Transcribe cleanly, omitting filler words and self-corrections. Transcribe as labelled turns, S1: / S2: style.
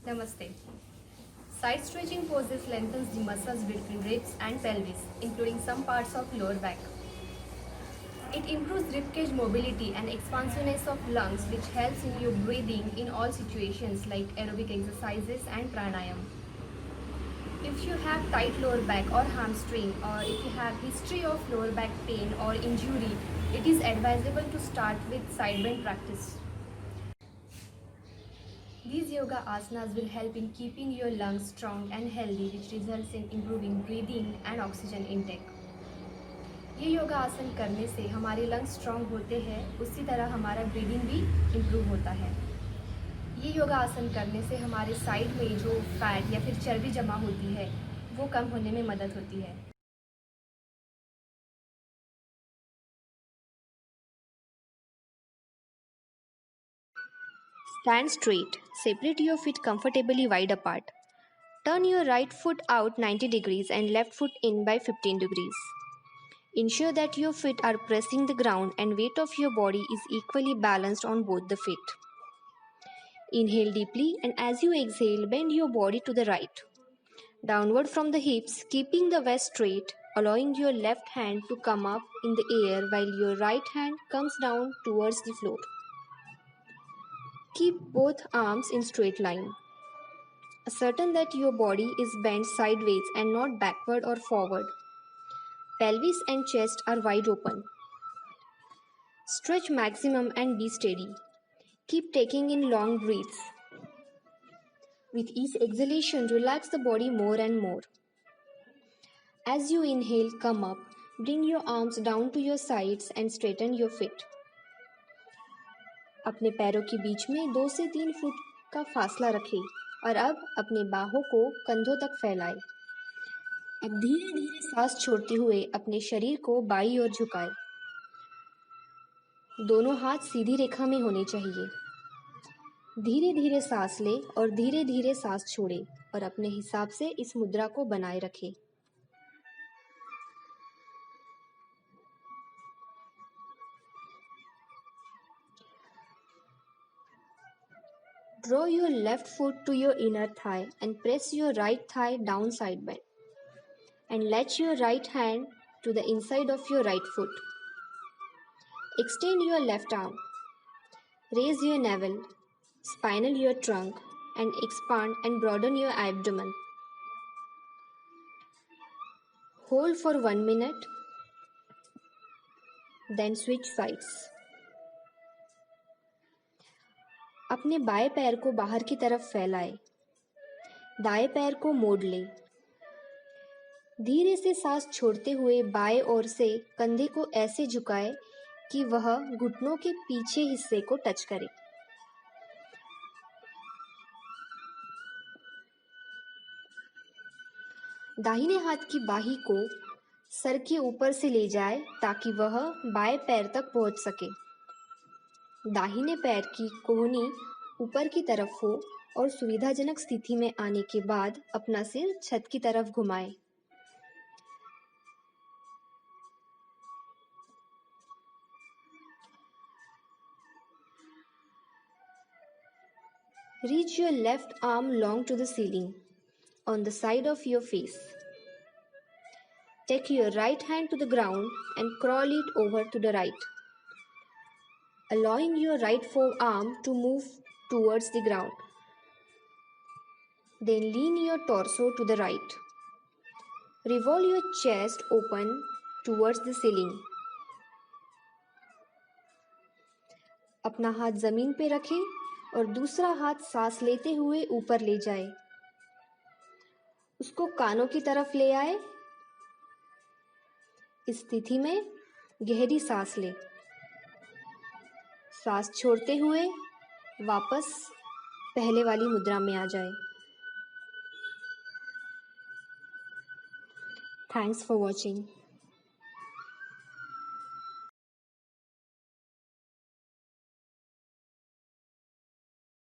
S1: Namaste. Side stretching poses lengthens the muscles between ribs and pelvis, including some parts of lower back. It improves ribcage mobility and expansiveness of lungs, which helps in your breathing in all situations like aerobic exercises and pranayam. If you have tight lower back or hamstring, or if you have history of lower back pain or injury, it is advisable to start with side bend practice. These yoga asanas will help in keeping your lungs strong and healthy, which results in improving breathing and oxygen intake. ये योगा आसन करने से हमारे lungs strong होते हैं, उसी तरह हमारा ब्रीदिंग भी इम्प्रूव होता है। ये योगा आसन करने से हमारे साइड में जो फैट या फिर चर्बी जमा होती है वो कम होने में मदद होती है।
S2: Stand straight. Separate your feet comfortably wide apart. Turn your right foot out 90 degrees and left foot in by 15 degrees. Ensure that your feet are pressing the ground and weight of your body is equally balanced on both the feet. Inhale deeply, and as you exhale, bend your body to the right. Downward from the hips, keeping the waist straight, allowing your left hand to come up in the air while your right hand comes down towards the floor. Keep both arms in straight line. Ascertain that your body is bent sideways and not backward or forward. Pelvis and chest are wide open. Stretch maximum and be steady. Keep taking in long breaths. With each exhalation, relax the body more and more. As you inhale, come up. Bring your arms down to your sides and straighten your feet. अपने पैरों के बीच में 2 से 3 foot का फासला रखें और अब अपने बाहों को कंधों तक फैलाएं। अब धीरे धीरे सांस छोड़ते हुए अपने शरीर को बाईं ओर झुकाएं। दोनों हाथ सीधी रेखा में होने चाहिए। धीरे धीरे सांस लें और धीरे धीरे सांस छोड़ें और अपने हिसाब से इस मुद्रा को बनाए रखें। Draw your left foot to your inner thigh and press your right thigh down side bend. And latch your right hand to the inside of your right foot. Extend your left arm. Raise your navel, spinal your trunk, and expand and broaden your abdomen. Hold for 1 minute, then switch sides. अपने बाएं पैर को बाहर की तरफ फैलाएं। दाएं पैर को मोड़ लें। धीरे से सांस छोड़ते हुए बाएं ओर से कंधे को ऐसे झुकाएं कि वह घुटनों के पीछे हिस्से को टच करे। दाहिने हाथ की बाही को सर के ऊपर से ले जाए ताकि वह बाएं पैर तक पहुंच सके। दाहिने पैर की कोहनी ऊपर की तरफ हो और सुविधाजनक स्थिति में आने के बाद अपना सिर छत की तरफ घुमाएं। Reach your left arm long to the ceiling on the side of your face. Take your right hand to the ground and crawl it over to the right, allowing your right forearm to move towards the ground. Then lean your torso to the right. Revolve your chest open towards the ceiling. अपना हाथ जमीन पे रखें और दूसरा हाथ सांस लेते हुए ऊपर ले जाए। उसको कानों की तरफ ले आए। इस स्थिति में गहरी सांस लें। सांस छोड़ते हुए वापस पहले वाली मुद्रा में आ जाए। Thanks for watching.